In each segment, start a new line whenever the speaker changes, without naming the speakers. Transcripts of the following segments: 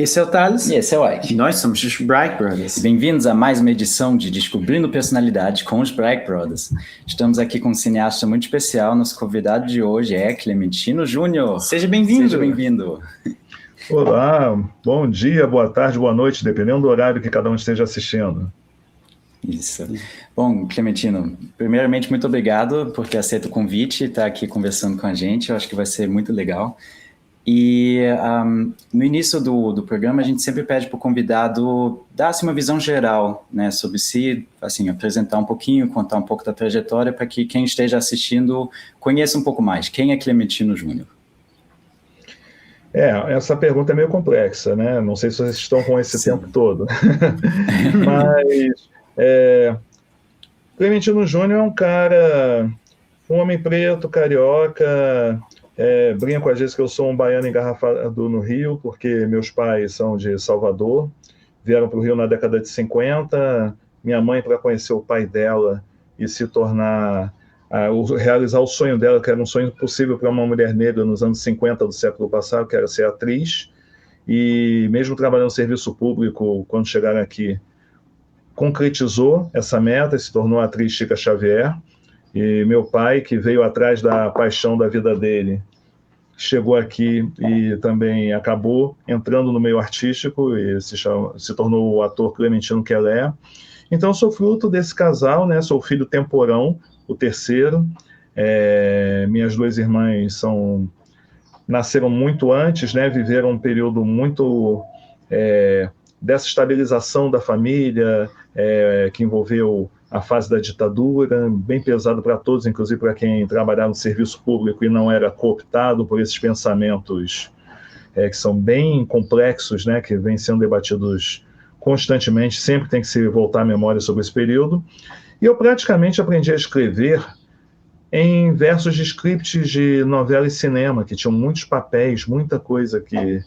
Esse é o Thales.
E esse é o Ike.
E nós somos os Bright Brothers.
Bem-vindos a mais uma edição de Descobrindo Personalidade com os Bright Brothers. Estamos aqui com um cineasta muito especial. Nosso convidado de hoje é Clementino Júnior.
Seja bem-vindo.
Seja bem-vindo.
Olá, bom dia, boa tarde, boa noite, dependendo do horário que cada um esteja assistindo.
Isso. Bom, Clementino, primeiramente, muito obrigado por ter aceito o convite e estar aqui conversando com a gente. Eu acho que vai ser muito legal. E no início do programa, a gente sempre pede para o convidado dar-se uma visão geral, né, sobre si, assim, apresentar um pouquinho, contar um pouco da trajetória, para que quem esteja assistindo conheça um pouco mais. Quem é Clementino Júnior?
Essa pergunta é meio complexa, né? Não sei se vocês estão com esse tempo todo. Mas Clementino Júnior é um cara, um homem preto, carioca. Brinco às vezes que eu sou um baiano engarrafado no Rio, porque meus pais são de Salvador, vieram para o Rio na década de 50. Minha mãe, para conhecer o pai dela e se tornar... realizar o sonho dela, que era um sonho impossível para uma mulher negra nos anos 50 do século passado, que era ser atriz, e mesmo trabalhando no serviço público, quando chegaram aqui, concretizou essa meta, se tornou a atriz Chica Xavier. E meu pai, que veio atrás da paixão da vida dele, chegou aqui e também acabou entrando no meio artístico e se tornou o ator Clementino Kelé. Então, sou fruto desse casal, né? Sou filho temporão, o terceiro. Minhas duas irmãs nasceram muito antes, né? Viveram um período muito dessa estabilização da família, que envolveu a fase da ditadura, bem pesado para todos, inclusive para quem trabalhava no serviço público e não era cooptado por esses pensamentos que são bem complexos, né? Que vêm sendo debatidos constantemente, sempre tem que se voltar à memória sobre esse período. E eu praticamente aprendi a escrever em versos de scripts de novela e cinema, que tinham muitos papéis, muita coisa que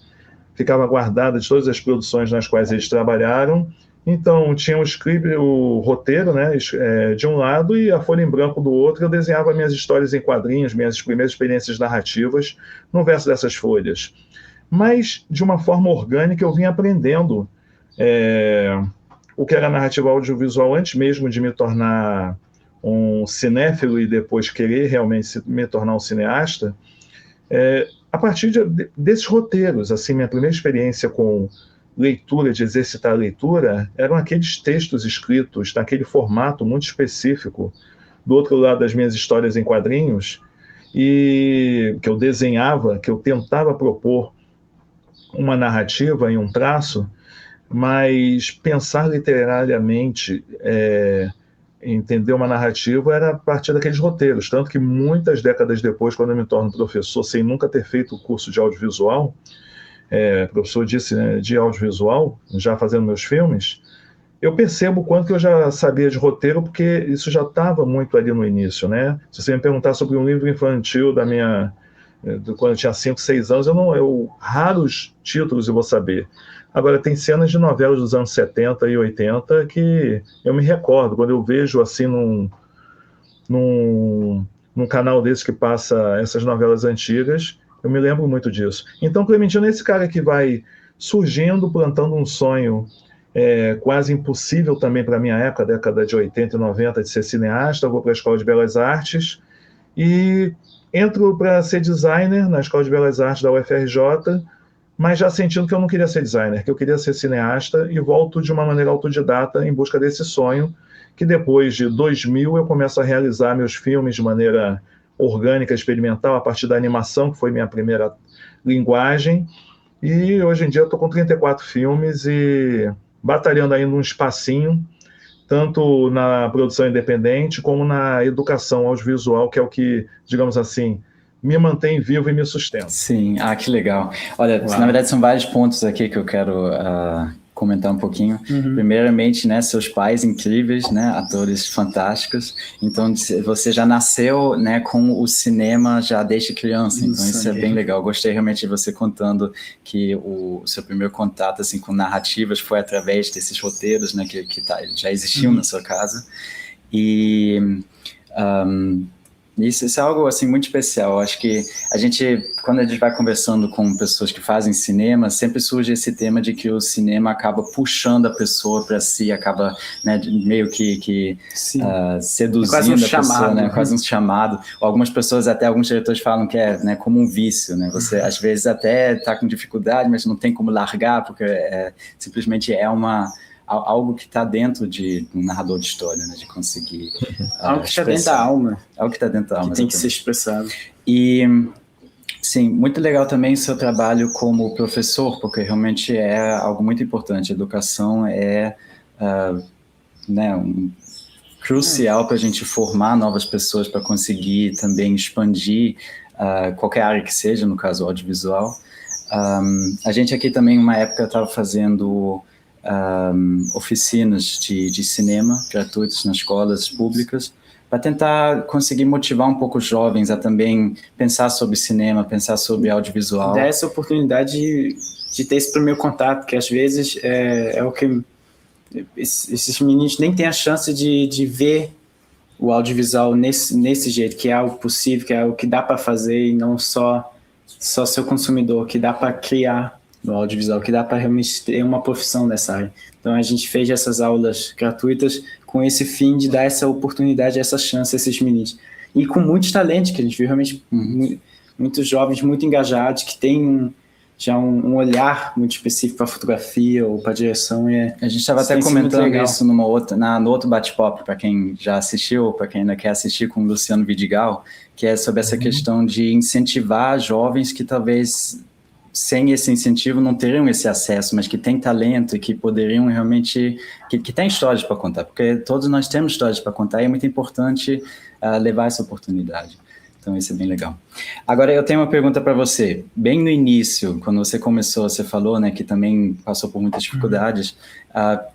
ficava guardada de todas as produções nas quais eles trabalharam. Então, tinha o roteiro, né, de um lado e a folha em branco do outro. Eu desenhava minhas histórias em quadrinhos, minhas primeiras experiências narrativas no verso dessas folhas. Mas, de uma forma orgânica, eu vim aprendendo o que era narrativa audiovisual antes mesmo de me tornar um cinéfilo e depois querer realmente me tornar um cineasta, a partir desses roteiros. Assim, minha primeira experiência com leitura, de exercitar a leitura, eram aqueles textos escritos naquele formato muito específico, do outro lado das minhas histórias em quadrinhos, e que eu desenhava, que eu tentava propor uma narrativa em um traço, mas pensar literariamente, entender uma narrativa, era a partir daqueles roteiros. Tanto que muitas décadas depois, quando eu me torno professor, sem nunca ter feito o curso de audiovisual, professor de audiovisual, já fazendo meus filmes, eu percebo o quanto que eu já sabia de roteiro, porque isso já estava muito ali no início, né? Se você me perguntar sobre um livro infantil quando eu tinha 5, 6 anos, raros títulos eu vou saber. Agora, tem cenas de novelas dos anos 70 e 80 que eu me recordo, quando eu vejo assim num canal desse que passa essas novelas antigas, eu me lembro muito disso. Então, Clementino é esse cara que vai surgindo, plantando um sonho quase impossível também para a minha época, década de 80 e 90, de ser cineasta. Eu vou para a Escola de Belas Artes e entro para ser designer na Escola de Belas Artes da UFRJ, mas já sentindo que eu não queria ser designer, que eu queria ser cineasta, e volto de uma maneira autodidata em busca desse sonho, que depois de 2000 eu começo a realizar meus filmes de maneira orgânica, experimental, a partir da animação, que foi minha primeira linguagem, e hoje em dia eu estou com 34 filmes e batalhando ainda um espacinho, tanto na produção independente como na educação audiovisual, que é o que, digamos assim, me mantém vivo e me sustenta.
Sim, que legal. Olha, na verdade são vários pontos aqui que eu quero comentar um pouquinho. Primeiramente, né, seus pais incríveis, né, atores fantásticos. Então, você já nasceu, né, com o cinema já desde criança. Então, isso é bem legal. Gostei realmente de você contando que o seu primeiro contato assim, com narrativas foi através desses roteiros, né, que já existiam na sua casa. E Isso é algo assim muito especial. Acho que quando a gente vai conversando com pessoas que fazem cinema, sempre surge esse tema de que o cinema acaba puxando a pessoa para si, acaba, né, meio que seduzindo
quase um
a pessoa,
chamado,
né, quase um chamado. Algumas pessoas, até alguns diretores falam que é, né, como um vício, né? Você às vezes até está com dificuldade, mas não tem como largar, porque simplesmente é algo que está dentro de um narrador de história, né, de conseguir
algo que está dentro da alma.
Algo que está dentro da alma.
Que tem que ser expressado.
E, sim, muito legal também o seu trabalho como professor, porque realmente é algo muito importante. A educação é né, crucial para a gente formar novas pessoas, para conseguir também expandir qualquer área que seja, no caso audiovisual. A gente aqui também, uma época, estava fazendo oficinas de cinema gratuitas nas escolas públicas, para tentar conseguir motivar um pouco os jovens a também pensar sobre cinema, pensar sobre audiovisual.
Dar essa oportunidade de ter esse primeiro contato, que às vezes é o que esses meninos nem têm a chance de ver o audiovisual nesse jeito, que é algo possível, que é algo que dá para fazer e não só ser consumidor, que dá para criar no audiovisual, que dá para realmente ter uma profissão nessa área. Então a gente fez essas aulas gratuitas com esse fim de dar essa oportunidade, essa chance a esses meninos. E com muitos talentos, que a gente viu realmente muitos jovens muito engajados, que têm já um olhar muito específico para fotografia ou para direção.
A gente estava até comentando isso no outro bate-papo, para quem já assistiu, para quem ainda quer assistir, com o Luciano Vidigal, que é sobre essa questão de incentivar jovens que talvez sem esse incentivo não teriam esse acesso, mas que têm talento e que poderiam realmente, que têm histórias para contar, porque todos nós temos histórias para contar e é muito importante levar essa oportunidade. Então isso é bem legal. Agora eu tenho uma pergunta para você. Bem no início, quando você começou, você falou, né, que também passou por muitas dificuldades.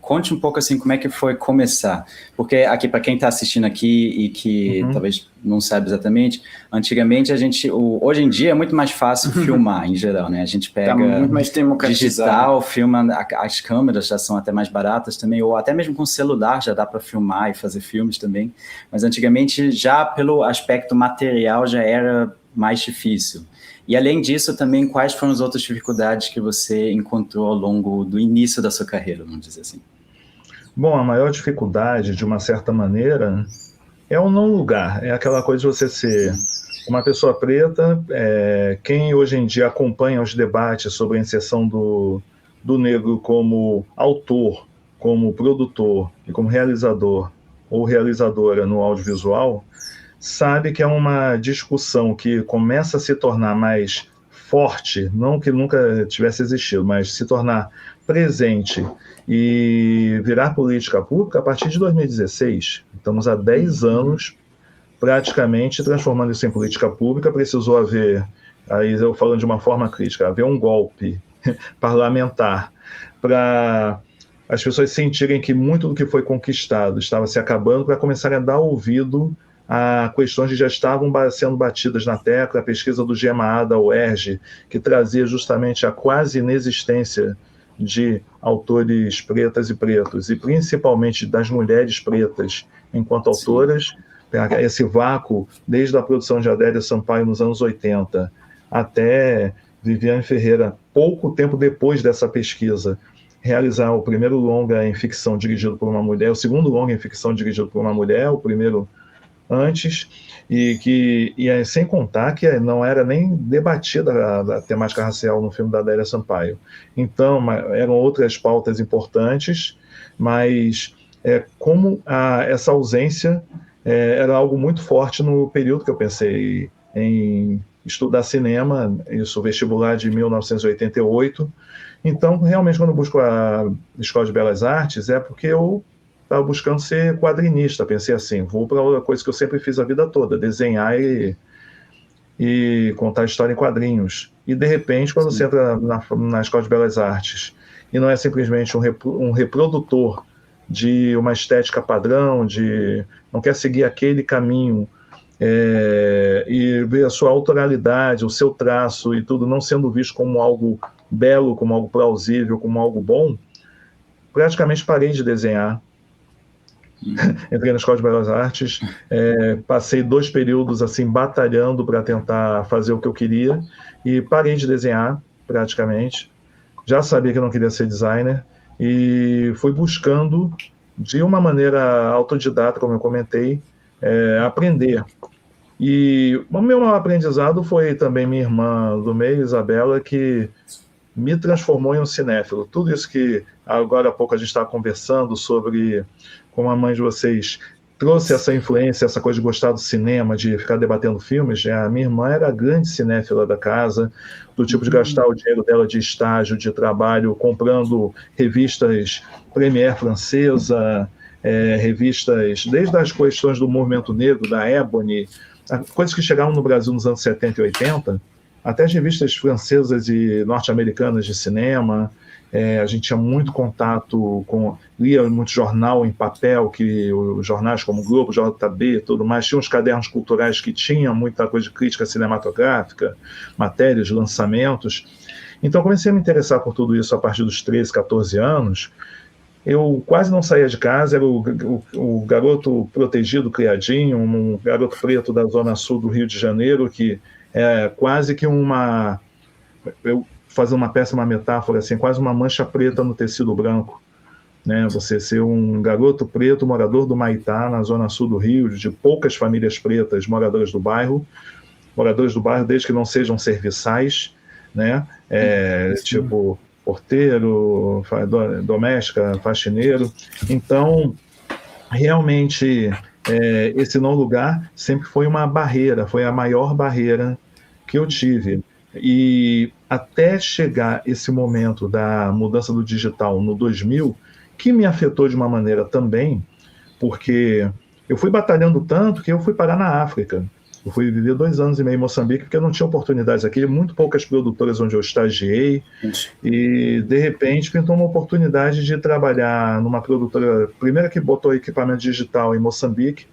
Conte um pouco assim como é que foi começar, porque aqui para quem está assistindo aqui e que talvez não sabe exatamente, antigamente hoje em dia é muito mais fácil filmar em geral, né? A gente pega
muito mais
digital, filma, as câmeras já são até mais baratas também, ou até mesmo com celular já dá para filmar e fazer filmes também. Mas antigamente já pelo aspecto material já era mais difícil. E além disso, também, quais foram as outras dificuldades que você encontrou ao longo do início da sua carreira, vamos dizer assim?
Bom, a maior dificuldade, de uma certa maneira, é o não lugar. É aquela coisa de você ser uma pessoa preta. Quem hoje em dia acompanha os debates sobre a inserção do negro como autor, como produtor e como realizador ou realizadora no audiovisual, sabe que é uma discussão que começa a se tornar mais forte, não que nunca tivesse existido, mas se tornar presente e virar política pública a partir de 2016. Estamos há 10 anos praticamente transformando isso em política pública. Precisou haver, aí eu falando de uma forma crítica, haver um golpe parlamentar para as pessoas sentirem que muito do que foi conquistado estava se acabando, para começarem a dar ouvido a questões que já estavam sendo batidas na tecla. A pesquisa do GMA da UERJ, que trazia justamente a quase inexistência de autores pretas e pretos, e principalmente das mulheres pretas enquanto autoras, esse vácuo, desde a produção de Adélia Sampaio nos anos 80 até Viviane Ferreira, pouco tempo depois dessa pesquisa, realizar o primeiro longa em ficção dirigido por uma mulher, o segundo longa em ficção dirigido por uma mulher, o primeiro antes, e sem contar que não era nem debatida a temática racial no filme da Adélia Sampaio. Então, eram outras pautas importantes, mas como essa ausência era algo muito forte no período que eu pensei em estudar cinema, isso vestibular de 1988. Então, realmente, quando eu busco a Escola de Belas Artes, é porque eu estava buscando ser quadrinista. Pensei assim, vou para outra coisa que eu sempre fiz a vida toda, desenhar e contar história em quadrinhos. E, de repente, quando você entra na Escola de Belas Artes, e não é simplesmente um reprodutor de uma estética padrão, não quer seguir aquele caminho, e ver a sua autoralidade, o seu traço e tudo não sendo visto como algo belo, como algo plausível, como algo bom, praticamente parei de desenhar. Entrei na Escola de Belas Artes, passei 2 períodos assim batalhando para tentar fazer o que eu queria e parei de desenhar praticamente. Já sabia que eu não queria ser designer e fui buscando de uma maneira autodidata, como eu comentei, aprender. E o meu maior aprendizado foi também minha irmã do meio, Isabela, que me transformou em um cinéfilo. Tudo isso que agora há pouco a gente estava conversando sobre como a mãe de vocês trouxe essa influência, essa coisa de gostar do cinema, de ficar debatendo filmes. A minha irmã era a grande cinéfila da casa, do tipo de gastar o dinheiro dela de estágio, de trabalho, comprando revistas Premiere francesa, revistas, desde as questões do movimento negro, da Ebony, coisas que chegaram no Brasil nos anos 70 e 80, até as revistas francesas e norte-americanas de cinema. A gente tinha muito contato lia muito jornal em papel, que os jornais como Globo, JB e tudo mais, tinham uns cadernos culturais que tinham muita coisa de crítica cinematográfica, matérias, lançamentos. Então comecei a me interessar por tudo isso a partir dos 13, 14 anos. Eu quase não saía de casa, era o garoto protegido, criadinho, um garoto preto da zona sul do Rio de Janeiro, que é quase que eu fazer uma péssima metáfora, assim, quase uma mancha preta no tecido branco, né? Você ser um garoto preto, morador do Maitá, na zona sul do Rio, de poucas famílias pretas moradoras do bairro desde que não sejam serviçais, né? Tipo porteiro, doméstica, faxineiro. Então, realmente, esse não lugar sempre foi uma barreira, foi a maior barreira que eu tive. E até chegar esse momento da mudança do digital no 2000, que me afetou de uma maneira também, porque eu fui batalhando tanto que eu fui parar na África. Eu fui viver 2 anos e meio em Moçambique, porque eu não tinha oportunidades aqui, muito poucas produtoras onde eu estagiei, e de repente pintou uma oportunidade de trabalhar numa produtora, primeira que botou equipamento digital em Moçambique,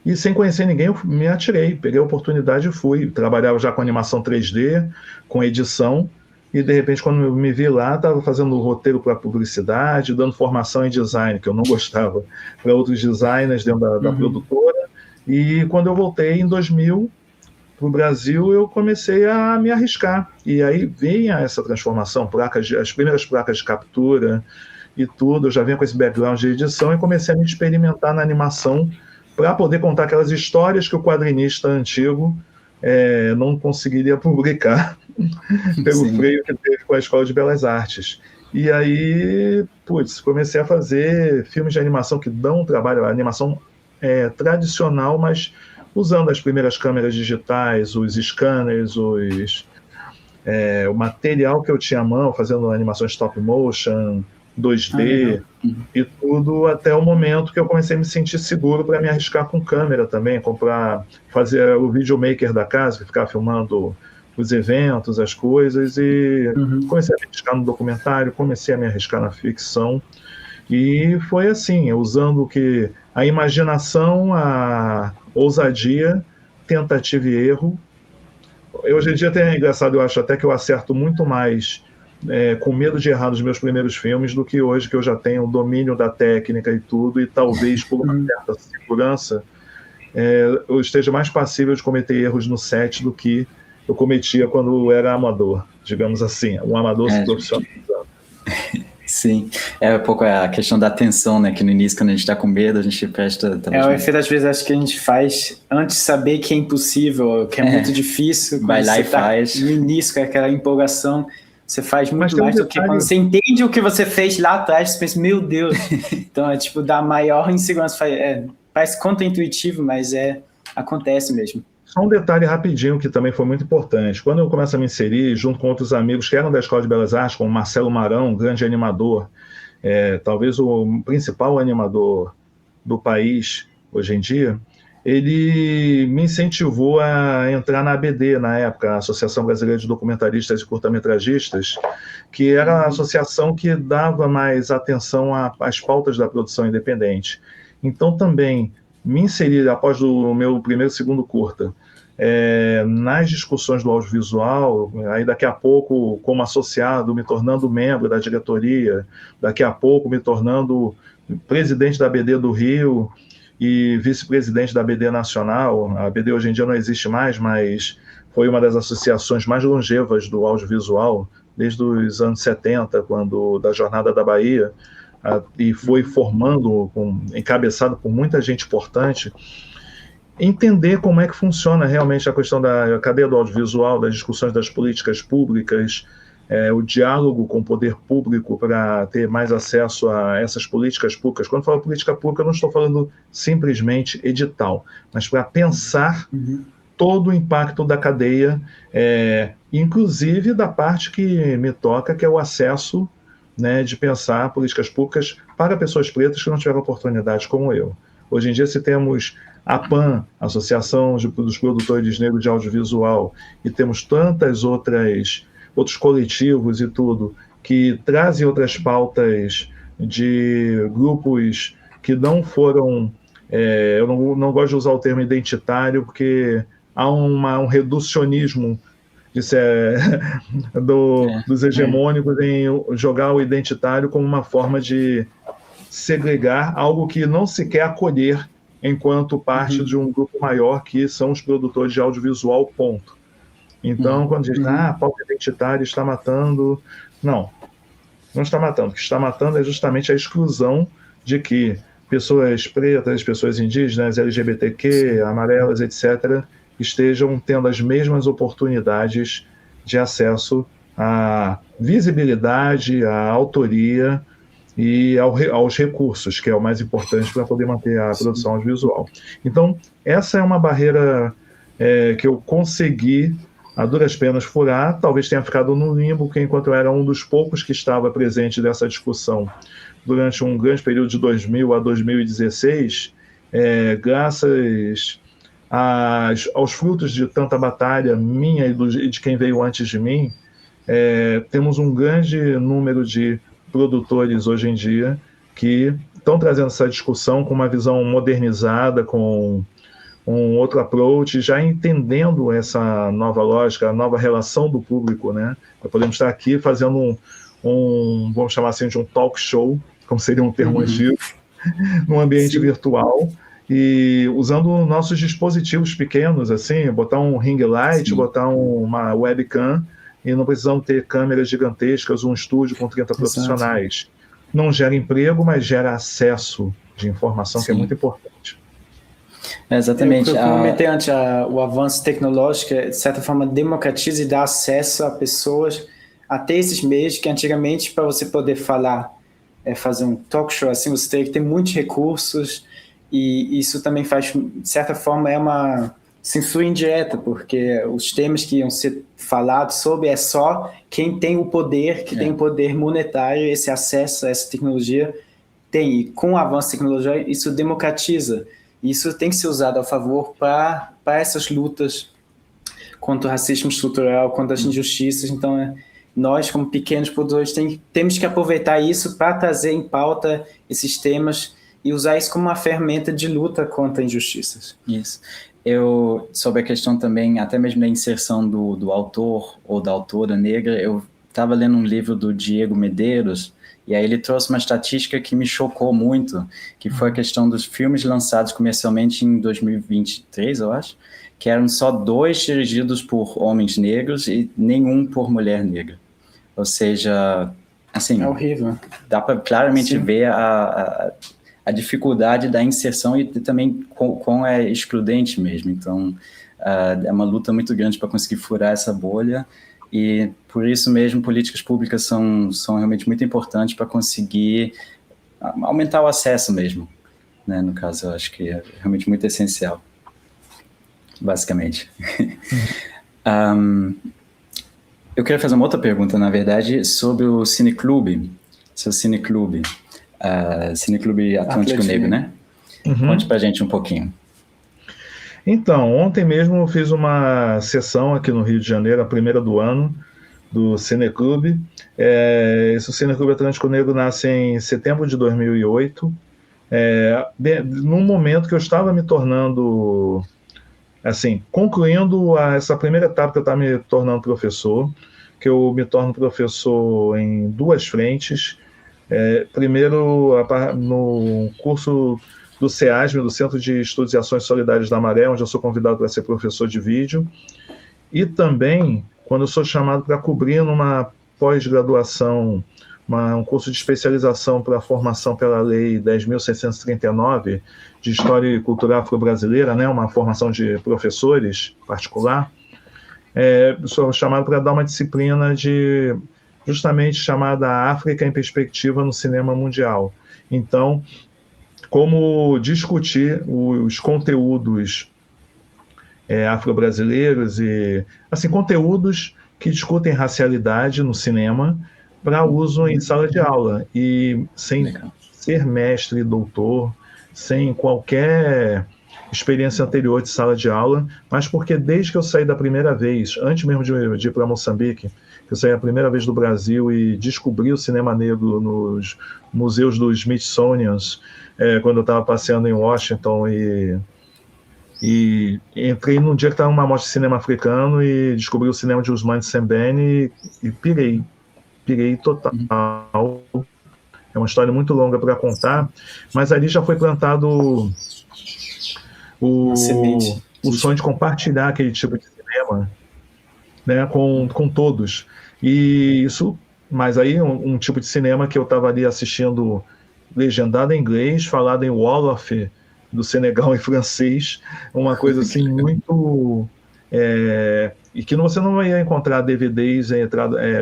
e sem conhecer ninguém eu me atirei, peguei a oportunidade e fui. Trabalhava já com animação 3D, com edição, e de repente quando eu me vi lá, estava fazendo roteiro para publicidade, dando formação em design, que eu não gostava, para outros designers dentro da produtora. E quando eu voltei em 2000 para o Brasil, eu comecei a me arriscar. E aí vinha essa transformação, as primeiras placas de captura e tudo. Eu já vinha com esse background de edição e comecei a me experimentar na animação para poder contar aquelas histórias que o quadrinista antigo não conseguiria publicar pelo freio que teve com a Escola de Belas Artes. E aí, comecei a fazer filmes de animação que dão trabalho, a animação tradicional, mas usando as primeiras câmeras digitais, os scanners, o material que eu tinha à mão, fazendo animação stop motion, 2D e tudo, até o momento que eu comecei a me sentir seguro para me arriscar com câmera também, fazer o videomaker da casa, que ficava filmando os eventos, as coisas, e comecei a me arriscar no documentário, comecei a me arriscar na ficção. E foi assim, usando a imaginação, a ousadia, tentativa e erro. Hoje em dia é engraçado, eu acho até que eu acerto muito mais com medo de errar nos meus primeiros filmes do que hoje, que eu já tenho o domínio da técnica e tudo, e talvez por uma certa segurança eu esteja mais passível de cometer erros no set do que eu cometia quando eu era amador, digamos assim, um amador profissional.
Sim, é um pouco a questão da atenção, né, que no início, quando a gente está com medo, a gente presta...
o efeito, às vezes, acho que a gente faz antes de saber que é impossível, que é muito difícil.
Vai lá e faz.
No início, com aquela empolgação, você faz muito mais do que quando você entende o que você fez lá atrás, você pensa, meu Deus. Então, dá maior insegurança. Parece contra-intuitivo, mas acontece mesmo.
Só um detalhe rapidinho que também foi muito importante. Quando eu começo a me inserir, junto com outros amigos que eram da Escola de Belas Artes, como Marcelo Marão, um grande animador, talvez o principal animador do país hoje em dia, ele me incentivou a entrar na ABD na época, a Associação Brasileira de Documentaristas e Curta-Metragistas, que era a associação que dava mais atenção às pautas da produção independente. Então também me inserir, após o meu primeiro e segundo curta, nas discussões do audiovisual, aí daqui a pouco como associado, me tornando membro da diretoria, daqui a pouco me tornando presidente da ABD do Rio e vice-presidente da ABD Nacional. A ABD hoje em dia não existe mais, mas foi uma das associações mais longevas do audiovisual, desde os anos 70, da Jornada da Bahia, e foi formando, encabeçado por muita gente importante, entender como é que funciona realmente a questão da cadeia do audiovisual, das discussões das políticas públicas, o diálogo com o poder público para ter mais acesso a essas políticas públicas. Quando eu falo política pública, eu não estou falando simplesmente edital, mas para pensar todo o impacto da cadeia, inclusive da parte que me toca, que é o acesso, né, de pensar políticas públicas para pessoas pretas que não tiveram oportunidade como eu. Hoje em dia, se temos a PAN, Associação dos Produtores Negros de Audiovisual, e temos tantas outros coletivos e tudo, que trazem outras pautas de grupos que não foram... eu não gosto de usar o termo identitário, porque há um reducionismo dos hegemônicos em jogar o identitário como uma forma de segregar algo que não se quer acolher enquanto parte de um grupo maior, que são os produtores de audiovisual, ponto. Então, quando diz, a pauta identitária está matando... Não está matando. O que está matando é justamente a exclusão de que pessoas pretas, pessoas indígenas, LGBTQ, amarelas, etc., estejam tendo as mesmas oportunidades de acesso à visibilidade, à autoria e aos recursos, que é o mais importante para poder manter a produção audiovisual. Então, essa é uma barreira que eu consegui, a duras penas, furar. Talvez tenha ficado no limbo, porque enquanto eu era um dos poucos que estava presente nessa discussão durante um grande período de 2000 a 2016, graças aos frutos de tanta batalha minha e de quem veio antes de mim, temos um grande número de produtores hoje em dia que estão trazendo essa discussão com uma visão modernizada, com um outro approach, já entendendo essa nova lógica, a nova relação do público, né? Podemos estar aqui fazendo vamos chamar assim, de um talk show, como seria um termo antigo, num ambiente virtual, e usando nossos dispositivos pequenos, assim, botar um ring light, botar uma webcam, e não precisamos ter câmeras gigantescas, um estúdio com 30 profissionais. Não gera emprego, mas gera acesso de informação, que é muito importante.
Exatamente. Eu comentei antes, o avanço tecnológico, de certa forma, democratiza e dá acesso a pessoas a ter esses meios que antigamente, para você poder falar, fazer um talk show, assim, você teria que ter muitos recursos, e isso também faz, de certa forma, é uma censura indireta, porque os temas que iam ser falados sobre é só quem tem o poder, que tem o poder monetário, esse acesso a essa tecnologia tem. E com o avanço da tecnologia, isso democratiza. Isso tem que ser usado a favor para essas lutas contra o racismo estrutural, contra as injustiças. Então, nós, como pequenos produtores, temos que aproveitar isso para trazer em pauta esses temas e usar isso como uma ferramenta de luta contra injustiças.
Isso. Sobre a questão também, até mesmo da inserção do autor ou da autora negra, eu estava lendo um livro do Diego Medeiros, e aí ele trouxe uma estatística que me chocou muito, que foi a questão dos filmes lançados comercialmente em 2023, eu acho, que eram só 2 dirigidos por homens negros e nenhum por mulher negra. Ou seja, assim...
É horrível.
Dá para claramente ver a dificuldade da inserção e também quão é excludente mesmo. Então, é uma luta muito grande para conseguir furar essa bolha, e por isso mesmo políticas públicas são realmente muito importantes para conseguir aumentar o acesso mesmo, né? No caso, eu acho que é realmente muito essencial, basicamente. Eu queria fazer uma outra pergunta, na verdade, sobre o Cineclube, seu Cineclube, Cineclube Atlântico Negro, né? Conte pra gente um pouquinho.
Então, ontem mesmo eu fiz uma sessão aqui no Rio de Janeiro, a primeira do ano, do Cineclube. Esse Cineclube Atlântico Negro nasce em setembro de 2008, num momento que eu estava me tornando, assim, concluindo essa primeira etapa que eu estava me tornando professor, que eu me torno professor em 2 frentes. Primeiro, no curso do CEASM, do Centro de Estudos e Ações Solidárias da Maré, onde eu sou convidado para ser professor de vídeo, e também quando eu sou chamado para cobrir numa pós-graduação, um curso de especialização para a formação pela Lei 10.639 de História e Cultura Afro-Brasileira, né, uma formação de professores particular, sou chamado para dar uma disciplina justamente chamada África em Perspectiva no Cinema Mundial. Então, como discutir os conteúdos afro-brasileiros e, assim, conteúdos que discutem racialidade no cinema para uso em sala de aula, e sem ser mestre, doutor, sem qualquer experiência anterior de sala de aula, mas porque desde que eu saí da primeira vez, antes mesmo de ir para Moçambique, eu saí a primeira vez do Brasil e descobri o cinema negro nos museus do Smithsonian, quando eu estava passeando em Washington, e entrei num dia que estava numa mostra de cinema africano e descobri o cinema de Ousmane Sembène e pirei total. É uma história muito longa para contar, mas ali já foi plantado o sonho de compartilhar aquele tipo de cinema, né, com todos. E isso, mas aí um tipo de cinema que eu estava ali assistindo legendado em inglês, falado em Wolof, do Senegal, em francês, uma coisa assim muito... e que você não ia encontrar DVDs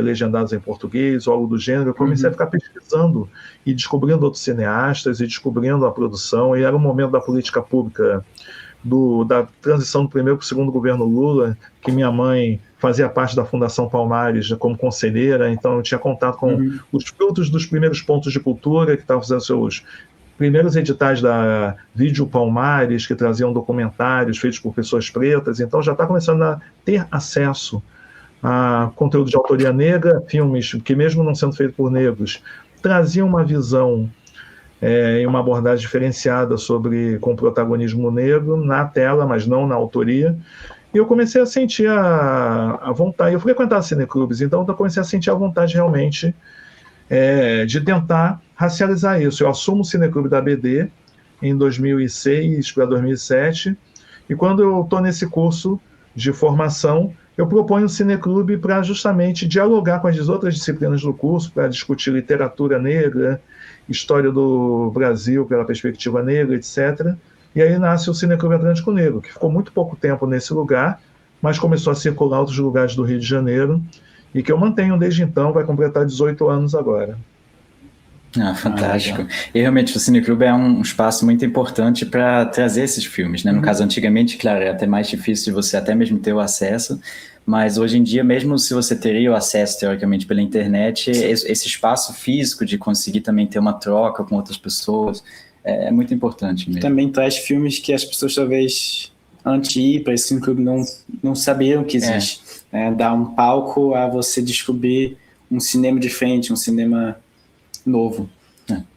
legendados em português ou algo do gênero. Eu comecei a ficar pesquisando e descobrindo outros cineastas e descobrindo a produção, e era um momento da política pública da transição do primeiro para o segundo governo Lula, que minha mãe fazia parte da Fundação Palmares como conselheira, então eu tinha contato com os frutos dos primeiros pontos de cultura, que estavam fazendo seus primeiros editais da Vídeo Palmares, que traziam documentários feitos por pessoas pretas, então já está começando a ter acesso a conteúdo de autoria negra, filmes que mesmo não sendo feitos por negros, traziam uma visão e uma abordagem diferenciada com protagonismo negro na tela, mas não na autoria. E eu comecei a sentir a vontade, eu frequentava cineclubes, então eu comecei a sentir a vontade realmente de tentar racializar isso. Eu assumo o Cineclube da BD em 2006 para 2007, e quando eu estou nesse curso de formação, eu proponho o Cineclube para justamente dialogar com as outras disciplinas do curso, para discutir literatura negra, história do Brasil pela perspectiva negra, etc. E aí nasce o Cineclube Atlântico Negro, que ficou muito pouco tempo nesse lugar, mas começou a circular em outros lugares do Rio de Janeiro, e que eu mantenho desde então, vai completar 18 anos agora.
Fantástico. E realmente o Cineclube é um espaço muito importante para trazer esses filmes, né? No caso, antigamente, claro, era até mais difícil de você até mesmo ter o acesso, mas hoje em dia, mesmo se você teria o acesso, teoricamente, pela internet, esse espaço físico de conseguir também ter uma troca com outras pessoas é muito importante mesmo.
Também traz filmes que as pessoas, talvez, antes de ir para esse Cineclube, não sabiam que existe. Dá um palco a você descobrir um cinema diferente, um cinema novo.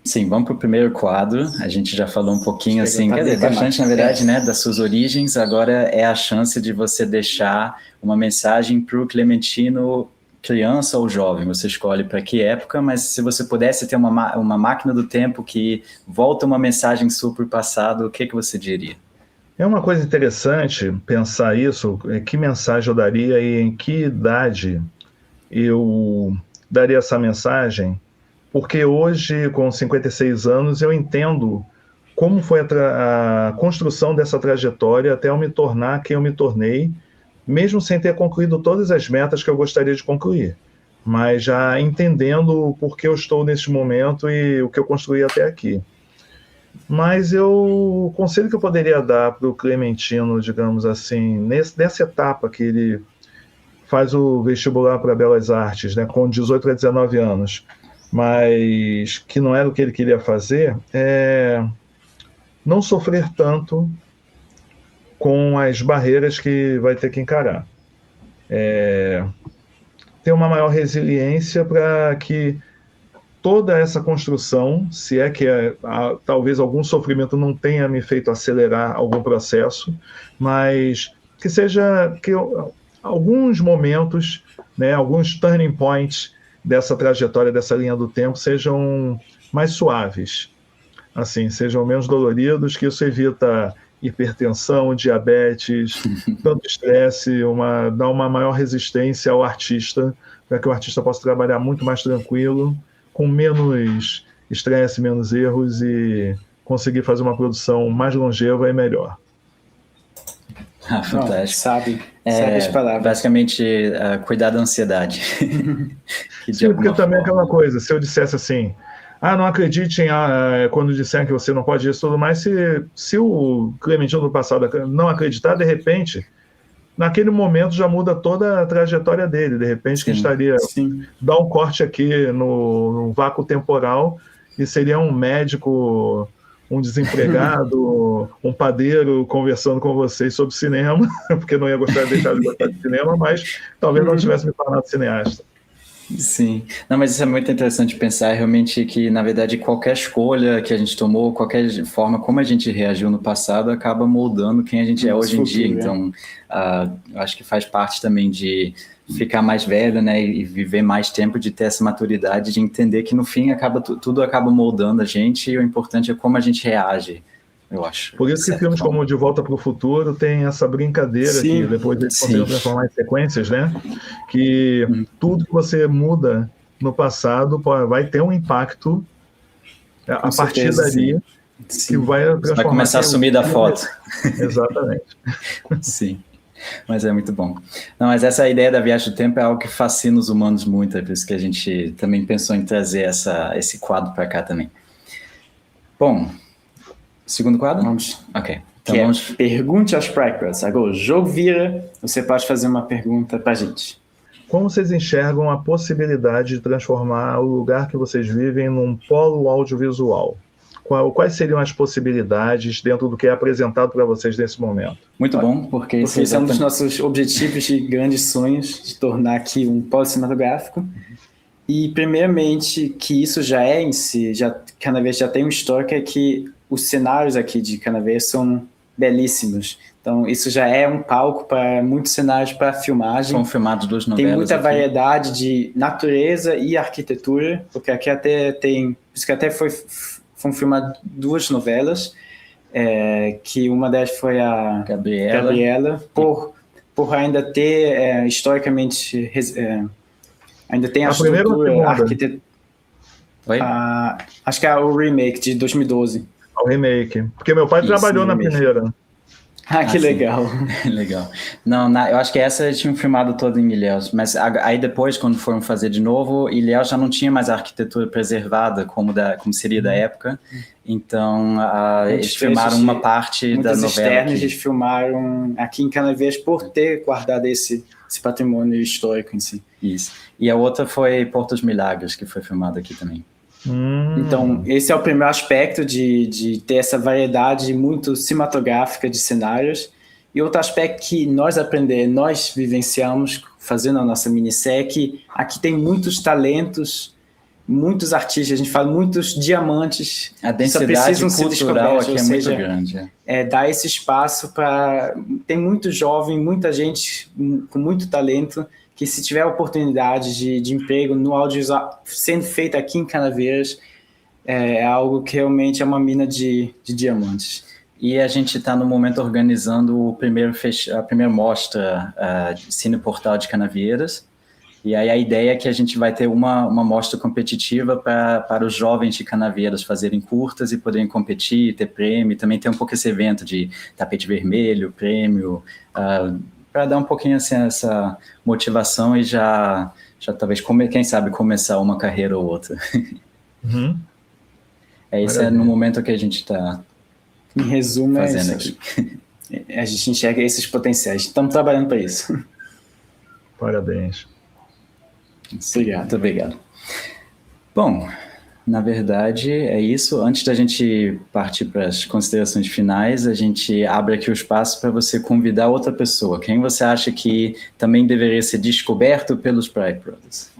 Sim, vamos para o primeiro quadro. A gente já falou um pouquinho, assim, bastante, na verdade, né, das suas origens. Agora é a chance de você deixar uma mensagem para o Clementino criança ou jovem. Você escolhe para que época, mas se você pudesse ter uma máquina do tempo que volta uma mensagem sua para o passado, o que você diria?
É uma coisa interessante pensar isso, que mensagem eu daria e em que idade eu daria essa mensagem, porque hoje, com 56 anos, eu entendo como foi a construção dessa trajetória até eu me tornar quem eu me tornei, mesmo sem ter concluído todas as metas que eu gostaria de concluir, mas já entendendo o porquê eu estou neste momento e o que eu construí até aqui. Mas o conselho que eu poderia dar para o Clementino, digamos assim, nessa etapa que ele faz o vestibular para Belas Artes, né, com 18 a 19 anos, mas que não era o que ele queria fazer, não sofrer tanto com as barreiras que vai ter que encarar. Ter uma maior resiliência para que toda essa construção, se é que talvez algum sofrimento não tenha me feito acelerar algum processo, mas que seja que alguns momentos, né, alguns turning points dessa trajetória, dessa linha do tempo, sejam mais suaves, assim, sejam menos doloridos, que isso evita hipertensão, diabetes, tanto estresse, dá uma maior resistência ao artista, para que o artista possa trabalhar muito mais tranquilo, com menos estresse, menos erros e conseguir fazer uma produção mais longeva e melhor.
Fantástico.
Não, sabe as palavras.
Basicamente, cuidar da ansiedade.
Sim, porque também é aquela coisa, se eu dissesse assim, não acredite quando disserem que você não pode isso e tudo mais, se o Clementino do passado não acreditar, de repente, naquele momento já muda toda a trajetória dele, de repente que estaria, dar um corte aqui no vácuo temporal e seria um médico, um desempregado, um padeiro conversando com vocês sobre cinema, porque não ia deixar de gostar de cinema, mas talvez não tivesse me tornado cineasta.
Sim, não, mas isso é muito interessante pensar realmente que, na verdade, qualquer escolha que a gente tomou, qualquer forma como a gente reagiu no passado, acaba moldando quem a gente é hoje em dia. Então, acho que faz parte também de ficar mais velho, né, e viver mais tempo, de ter essa maturidade, de entender que no fim tudo acaba moldando a gente e o importante é como a gente reage, eu acho.
Por isso que filmes como De Volta para o Futuro tem essa brincadeira que depois eles conseguem transformar em sequências, né? Que tudo que você muda no passado vai ter um impacto a partir dali que vai transformar.
Vai começar a sumir da foto.
Exatamente.
Sim. Mas é muito bom. Não, mas essa ideia da viagem do tempo é algo que fascina os humanos muito, é por isso que a gente também pensou em trazer esse quadro para cá também. Bom, segundo quadro?
Vamos.
Ok. Então
Pergunte aos Prycross. Agora o jogo vira, você pode fazer uma pergunta para a gente.
Como vocês enxergam a possibilidade de transformar o lugar que vocês vivem num polo audiovisual? Quais seriam as possibilidades dentro do que é apresentado para vocês nesse momento?
Muito bom, porque
esse é um dos nossos objetivos de grandes sonhos, de tornar aqui um polo cinematográfico. E, primeiramente, que isso já é em si, Canaveiras já tem um histórico, é que os cenários aqui de Canaveiras são belíssimos. Então, isso já é um palco para muitos cenários para filmagem.
São filmados 2 novelas.
Tem muita variedade de natureza e arquitetura, porque aqui até tem... Por isso que até foram filmadas 2 novelas, que uma delas foi a Gabriela por ainda ter, historicamente, ainda tem a estrutura, arquitetura... acho que é o remake de 2012.
O remake, porque meu pai trabalhou na primeira.
Que legal.
Legal. Não, eu acho que essa eles tinham filmado toda em Ilhéus, mas aí depois, quando foram fazer de novo, Ilhéus já não tinha mais a arquitetura preservada como seria da época, então eles filmaram uma parte da novela.
Externos eles filmaram aqui em Canaveiras por ter guardado esse patrimônio histórico em si.
Isso. E a outra foi Porto dos Milagres, que foi filmada aqui também.
Então, esse é o primeiro aspecto de ter essa variedade muito cinematográfica de cenários. E outro aspecto que nós vivenciamos fazendo a nossa minissérie é que aqui tem muitos talentos, muitos artistas, a gente fala muitos diamantes.
A densidade cultural aqui é muito grande.
Dar esse espaço para... Tem muito jovem, muita gente com muito talento, que se tiver a oportunidade de emprego no audiovisual sendo feito aqui em Canaveiras, é algo que realmente é uma mina de diamantes.
E a gente está no momento organizando a primeira mostra Cine Portal de Canaveiras, e aí a ideia é que a gente vai ter uma mostra competitiva para os jovens de Canaveiras fazerem curtas e poderem competir, ter prêmio, também tem um pouco esse evento de tapete vermelho, prêmio... para dar um pouquinho assim, essa motivação e já talvez, quem sabe, começar uma carreira ou outra. Esse é no momento que a gente está fazendo aqui.
A gente enxerga esses potenciais. Estamos trabalhando para isso.
Parabéns.
Obrigado. Muito obrigado. Bom, na verdade, é isso. Antes da gente partir para as considerações finais, a gente abre aqui o espaço para você convidar outra pessoa. Quem você acha que também deveria ser descoberto pelos Prycross?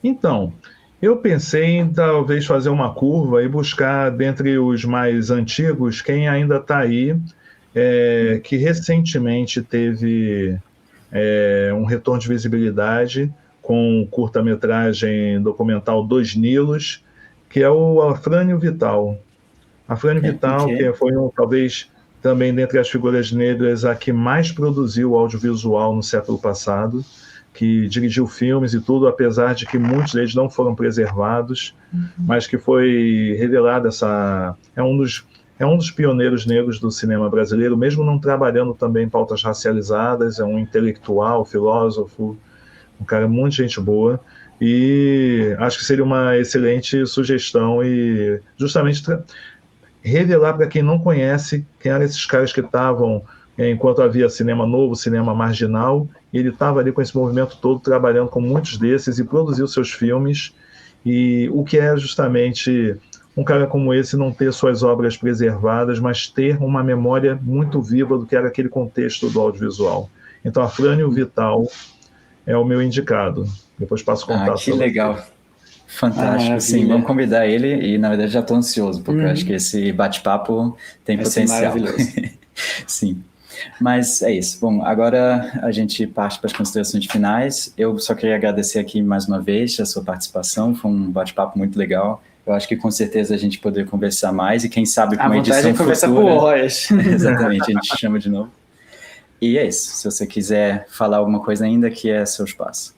Então, eu pensei em talvez fazer uma curva e buscar, dentre os mais antigos, quem ainda está aí, que recentemente teve um retorno de visibilidade, com curta-metragem documental Dois Nilos, que é o Afrânio Vital. Afrânio Vital, que foi talvez também dentre as figuras negras a que mais produziu audiovisual no século passado, que dirigiu filmes e tudo, apesar de que muitos deles não foram preservados, mas que foi revelada essa... É um dos pioneiros negros do cinema brasileiro, mesmo não trabalhando também em pautas racializadas, é um intelectual, filósofo, um cara muito gente boa, e acho que seria uma excelente sugestão e justamente revelar para quem não conhece quem eram esses caras que estavam, enquanto havia cinema novo, cinema marginal, e ele estava ali com esse movimento todo, trabalhando com muitos desses e produziu seus filmes, e o que é justamente um cara como esse não ter suas obras preservadas, mas ter uma memória muito viva do que era aquele contexto do audiovisual. Então, Afrânio Vital é o meu indicado. Depois passo o contato.
Que legal. Fantástico, sim. Vamos convidar ele e, na verdade, já estou ansioso, porque eu acho que esse bate-papo tem potencial. Sim. Mas é isso. Bom, agora a gente parte para as considerações finais. Eu só queria agradecer aqui mais uma vez a sua participação. Foi um bate-papo muito legal. Eu acho que com certeza a gente poder conversar mais e quem sabe com uma edição futura... conversar por horas. Exatamente, a gente chama de novo. E é isso. Se você quiser falar alguma coisa ainda, que é seu espaço.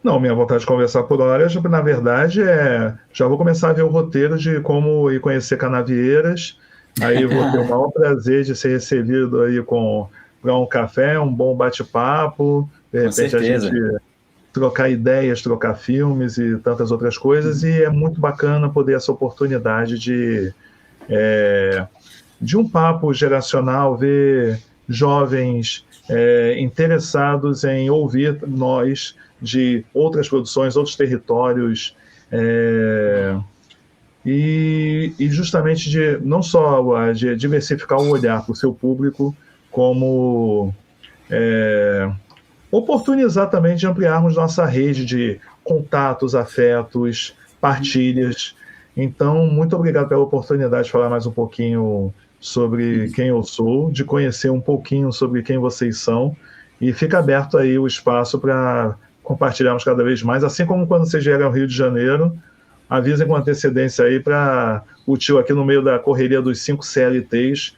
Não, minha vontade de conversar por horas, na verdade, já vou começar a ver o roteiro de como ir conhecer Canavieiras. Aí vou ter o maior prazer de ser recebido aí para um café, um bom bate-papo, de repente a gente trocar ideias, trocar filmes e tantas outras coisas, e é muito bacana poder essa oportunidade de um papo geracional, ver jovens interessados em ouvir nós de outras produções, outros territórios, e justamente de não só de diversificar o olhar para o seu público, como oportunizar também de ampliarmos nossa rede de contatos, afetos, partilhas. Então, muito obrigado pela oportunidade de falar mais um pouquinho sobre quem eu sou, de conhecer um pouquinho sobre quem vocês são, e fica aberto aí o espaço para compartilharmos cada vez mais, assim como quando vocês vierem ao Rio de Janeiro, avisem com antecedência aí para o tio aqui no meio da correria dos 5 CLTs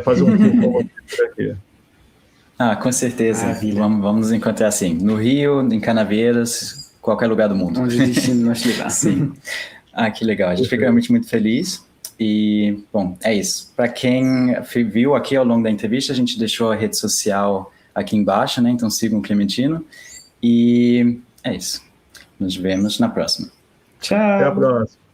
fazer um tour aqui.
Com certeza. Vamos nos encontrar assim, no Rio, em Canavieiras, qualquer lugar do mundo.
Onde o destino nos levar.
Sim. Que legal. A gente fica realmente muito feliz. E, bom, é isso. Para quem viu aqui ao longo da entrevista, a gente deixou a rede social aqui embaixo, né? Então sigam o Clementino. E é isso. Nos vemos na próxima.
Tchau.
Até a próxima.